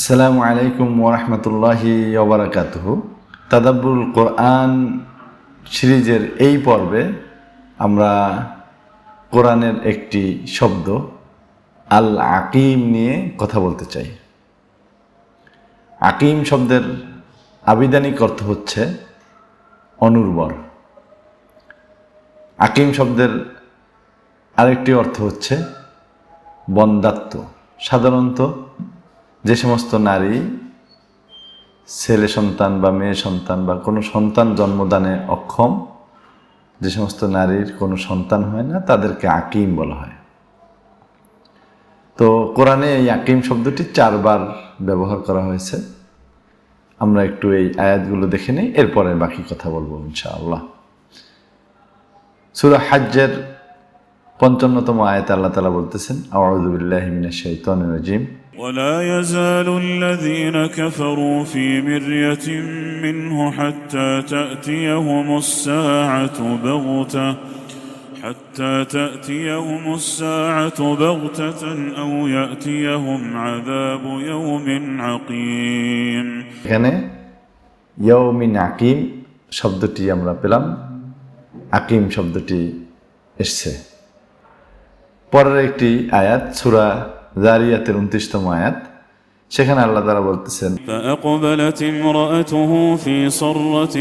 আসসালামু আলাইকুম ওয়া রাহমাতুল্লাহি ওয়া বারাকাতুহু। তাদাব্বুরুল কোরআন সিরিজের এই পর্বে আমরা কোরআনের একটি শব্দ আল আকিম নিয়ে কথা বলতে চাই। আকিম শব্দের আবিধানিক অর্থ হচ্ছে অনুর্বর। আকিম শব্দের আরেকটি অর্থ হচ্ছে বন্ধ্যাত্ব। সাধারণত যে সমস্ত নারী ছেলে সন্তান বা মেয়ে সন্তান বা কোনো সন্তান জন্মদানে অক্ষম, যে সমস্ত নারীর কোনো সন্তান হয় না, তাদেরকে আকিম বলা হয়। তো কোরআনে এই আকিম শব্দটি 4 বার ব্যবহার করা হয়েছে। আমরা একটু এই আয়াতগুলো দেখে নিই, এরপরে বাকি কথা বলবো ইনশাআল্লাহ। সূরা হজ্জের 55তম আয়াতে আল্লাহ তাআলা বলতেছেন, আউযু বিল্লাহি মিনাশ শাইতানির রাজীম। ولا يزال الذين كفروا في مرية منه حتى تأتيهم الساعة بغتة أو يأتيهم عذاب يوم عقيم। এখানে ইয়াউমিন আকিম শব্দটি আমরা পেলাম, আকিম শব্দটি এসছে। পরের একটি আয়াত সূরা যারিয়াতের 29তম আয়াত, সেখানে আল্লাহ তাআলা বলতেছেন, فأقبلت امرأته في صرة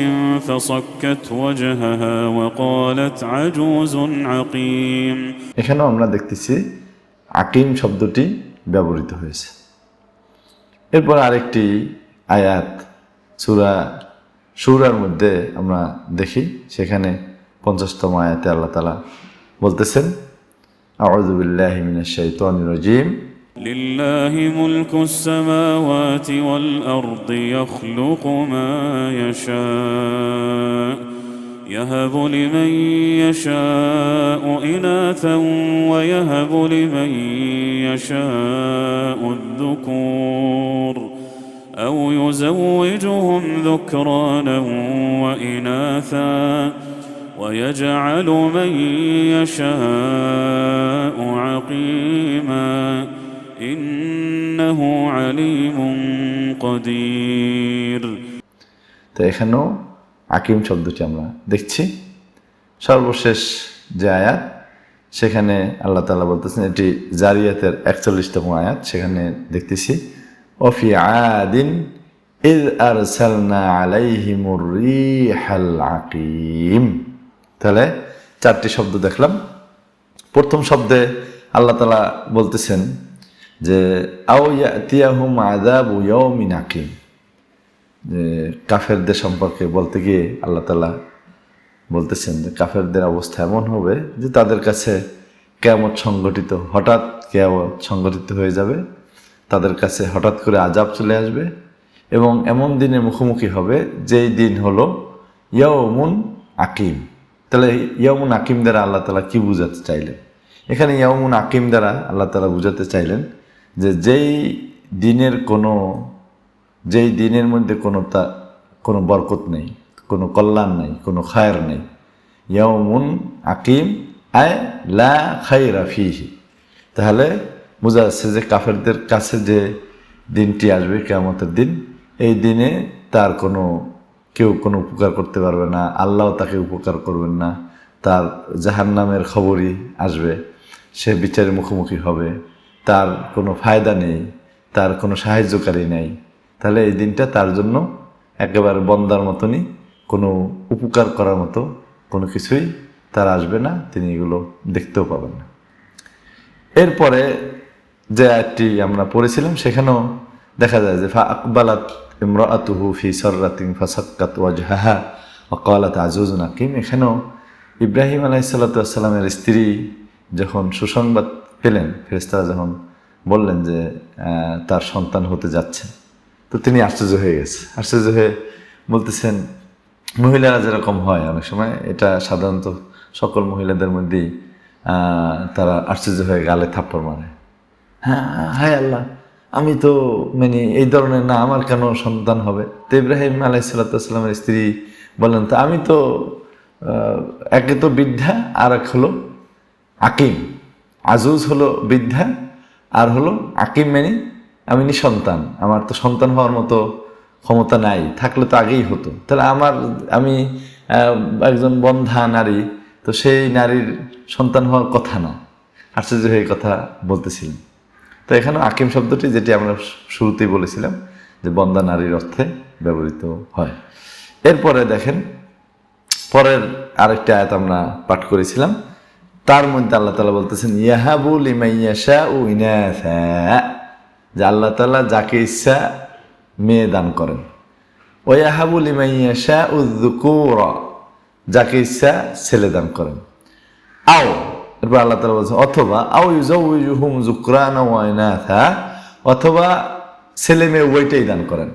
فصكت وجهها وقالت عجوز عقيم। এখানেও আমরা দেখতেছি আকিম শব্দটি ব্যবহৃত হয়েছে। এরপর আরেকটি আয়াত সূরা শুরার মধ্যে আমরা দেখি, সেখানে 50তম আয়াতে আল্লাহ তাআলা বলতেছেন, আউযু বিল্লাহি মিনাশ শাইতানির রাজীম। لله ملك السماوات والأرض يخلق ما يشاء يهب لمن يشاء إناثا ويهب لمن يشاء الذكور أو يزوجهم ذكرانا وإناثا ويجعل من يشاء عقيما إنه عليم قدير। তো এখানেও আকিম শব্দটি আমরা দেখছি। সর্বশেষ যে আয়াত, সেখানে আল্লাহ তাআলা বলতেছেন, এটি জারিয়াতের 41তম আয়াত, সেখানে দেখতেছি, ওফি আদিন ইয আরসালনা আলাইহিমুর রিহাল আকিম। তাহলে 4টি শব্দ দেখলাম। প্রথম শব্দে আল্লাহ তাআলা বলতেছেন যে আও ইয়াতিয়াহুম আযাবু ইয়াউমিন আকিম, যে কাফেরদের সম্পর্কে বলতে গিয়ে আল্লাহ তাআলা বলতেছেন যে কাফেরদের অবস্থা এমন হবে যে তাদের কাছে কিয়ামত সংগঠিত, হঠাৎ কিয়ামত সংগঠিত হয়ে যাবে, তাদের কাছে হঠাৎ করে আযাব চলে আসবে এবং এমন দিনের মুখোমুখি হবে যেই দিন হলো ইয়াউমুন আকিম। তাহলে ইয়াউমুন আকিম দ্বারা আল্লাহ তাআলা কি বুঝাতে চাইলেন? এখানে ইয়াউমুন আকিম দ্বারা আল্লাহ তাআলা বুঝাতে চাইলেন যে যেই দিনের মধ্যে কোনো বরকত নেই, কোনো কল্যাণ নেই, কোনো খায়ের নেই। ইয়াউমুন আকিম আয় লা খায়রা ফিহি। তাহলে বোঝা যাচ্ছে যে কাফেরদের কাছে যে দিনটি আসবে, কিয়ামতের দিন, এই দিনে তার কেউ কোনো উপকার করতে পারবে না, আল্লাহও তাকে উপকার করবেন না, তার জাহান্নামের খবরই আসবে, সে বিচারের মুখোমুখি হবে, তার কোনো ফায়দা নেই, তার কোনো সাহায্যকারী নেই। তাহলে এই দিনটা তার জন্য একেবারে বন্দার মতনই, কোনো উপকার করার মতো কোনো কিছুই তার আসবে না, তিনি এগুলো দেখতেও পাবেন না। এরপরে যে আয়াতটি আমরা পড়েছিলাম, সেখানেও দেখা যায় যে ফাআকবালাত ইমরাআতুহু ফি সাররাতিন ফাসাক্কাত ওয়াজহাহা ওয়া ক্বালাত আজুজুন আকিম। এখানেও ইব্রাহিম আলাইহিস সালাতু ওয়াস সালামের স্ত্রী যখন সুসংবাদ পেলেন, ফেরেশতারা যখন বললেন যে তার সন্তান হতে যাচ্ছে, তো তিনি আশ্চর্য হয়ে গেছে। আশ্চর্য হয়ে বলতেছেন, মহিলারা যেরকম হয় অনেক সময়, এটা সাধারণত সকল মহিলাদের মধ্যেই তারা আশ্চর্য হয়ে গালে থাপ্পড় মারে। হ্যাঁ, হায় আল্লাহ, আমি তো এই ধরনের না, আমার কেন সন্তান হবে? তো ইব্রাহিম আলাইহিস সালাতু ওয়াস সালামের স্ত্রী বললেন, তো আমি তো একে তো বৃদ্ধা, আর এক হলো আকিম। আজুজ হলো বৃদ্ধা, আর হলো আকিম আমি নিঃসন্তান, আমার তো সন্তান হওয়ার মতো ক্ষমতা নাই, থাকলে তো আগেই হতো, তাহলে আমি একজন বন্ধা নারী, তো সেই নারীর সন্তান হওয়ার কথা না। আশ্চর্য হয়ে কথা বলতেছিলেন। তো এখানে আকিম শব্দটি, যেটি আমরা শুরুতেই বলেছিলাম যে বন্ধা নারীর অর্থে ব্যবহৃত হয়। এরপরে দেখেন পরের আরেকটি আয়াত আমরা পাঠ করেছিলাম, তার মধ্যে আল্লাহ তাআলা বলতেছেন ইয়াহাবু লিমান ইয়াশাউ ইনাসা, যে আল্লাহ তাআলা যাকে ইচ্ছা মেয়ে দান করেন। ওয়া ইয়াহাবু লিমান ইয়াশাউ যুকুরা, যাকে ইচ্ছা ছেলে দান করেন। আও, এরপর আল্লাহ তাআলা বলছেন অথবা আও ইউজাউইজুহুম যুকরানা ওয়া ইনাসা, অথবা ছেলে মেয়ে উভয়টাই দান করেন।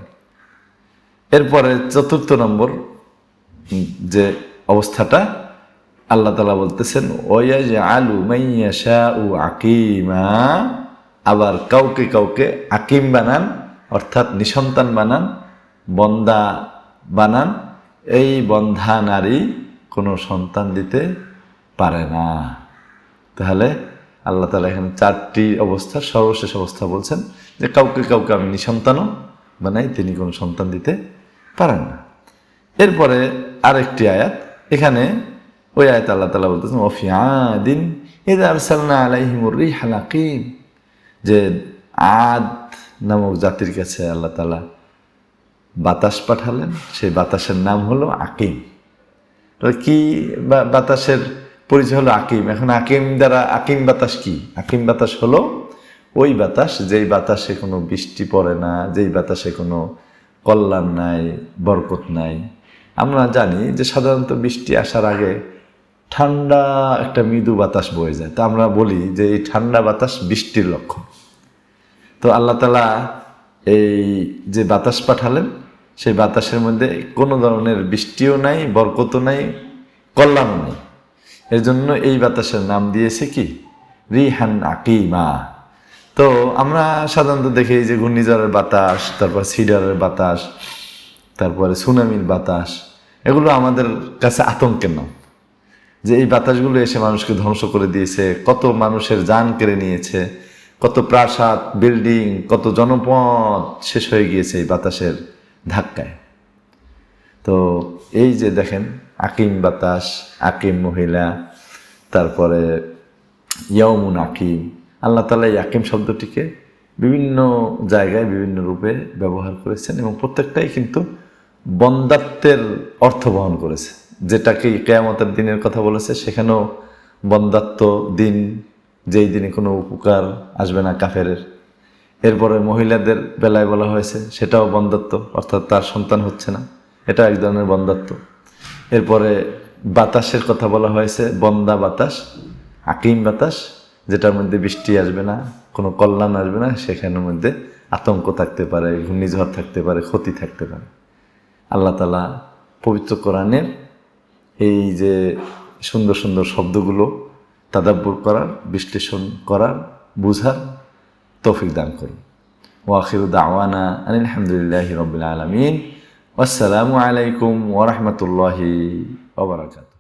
এরপরে 4 নম্বর যে অবস্থাটা আল্লাহ তাআলা বলতেছেন ওয়ায়াজআলু মাইয়াশাউ আকিমা, আবার কাউকে কাউকে আকিম বানান, অর্থাৎ নিঃসন্তান বানান, বন্দা বানান। এই বন্ধা নারী কোনো সন্তান দিতে পারে না। তাহলে আল্লাহ তাআলা এখানে 4টি অবস্থার সর্বশেষ অবস্থা বলছেন যে কাউকে কাউকে আমি নিঃসন্তানও বানাই, তিনি কোনো সন্তান দিতে পারেন না। এরপরে আরেকটি আয়াত, এখানে ওই আয়াত আল্লাহ তাআলা বলতেছেন ওয়াফি আদিন ইযা আরসালনা আলাইহিমুর রিহাল আকিম, যে আদ নামক জাতির কাছে আল্লাহ তাআলা বাতাস পাঠালেন, সেই বাতাসের নাম হলো আকিম। কি বাতাসের পরিচয় হলো আকিম। এখন আকিম দ্বারা আকিম বাতাস কি? আকিম বাতাস হলো ওই বাতাস যেই বাতাসে কোনো বৃষ্টি পড়ে না, যেই বাতাসে কোনো কল্যাণ নাই, বরকত নাই। আমরা জানি যে সাধারণত বৃষ্টি আসার আগে ঠান্ডা একটা মৃদু বাতাস বয়ে যায়, তো আমরা বলি যে এই ঠান্ডা বাতাস বৃষ্টির লক্ষণ। তো আল্লাহ তাআলা এই যে বাতাস পাঠালেন, সেই বাতাসের মধ্যে কোনো ধরনের বৃষ্টিও নাই, বরকতও নাই, কল্যাণও নেই। এর জন্য এই বাতাসের নাম দিয়েছে কি? রিহান আকিমা। তো আমরা সাধারণত দেখি যে ঘূর্ণিঝড়ের বাতাস, তারপর সিডারের বাতাস, তারপরে সুনামির বাতাস, এগুলো আমাদের কাছে আতঙ্কের নাম। যে এই বাতাসগুলো এসে মানুষকে ধ্বংস করে দিয়েছে, কত মানুষের জান কেড়ে নিয়েছে, কত প্রাসাদ, বিল্ডিং, কত জনপদ শেষ হয়ে গিয়েছে এই বাতাসের ধাক্কায়। তো এই যে দেখেন আকিম বাতাস, আকিম মহিলা, তারপরে ইয়াউমুন আকিম, আল্লাহ তাআলা এই আকিম শব্দটিকে বিভিন্ন জায়গায় বিভিন্ন রূপে ব্যবহার করেছেন এবং প্রত্যেকটাই কিন্তু বন্দাত্বের অর্থ বহন করেছে। যেটাকে কিয়ামতের দিনের কথা বলেছে সেখানেও বন্দাত্ব দিন, যেই দিনে কোনো উপকার আসবে না কাফেরের। এরপরে মহিলাদের বেলায় বলা হয়েছে সেটাও বন্দাত্ব, অর্থাৎ তার সন্তান হচ্ছে না, এটা এক ধরনের বন্দাত্ব। এরপরে বাতাসের কথা বলা হয়েছে বন্দা বাতাস, আকিম বাতাস, যেটার মধ্যে বৃষ্টি আসবে না, কোনো কল্যাণ আসবে না, সেখানের মধ্যে আতঙ্ক থাকতে পারে, ঘূর্ণিঝড় থাকতে পারে, ক্ষতি থাকতে পারে। আল্লাহ তাআলা পবিত্র কোরআনের এই যে সুন্দর সুন্দর শব্দগুলো তাদাব্বুর করার, বিশ্লেষণ করার, বুঝার তৌফিক দান করুন। ওয়া আখিরু দাওয়ানা আনিল হামদুলিল্লাহি রাব্বিল আলামিন। আসসালামু আলাইকুম ওয়া রাহমাতুল্লাহি ওয়া বারাকাতুহু।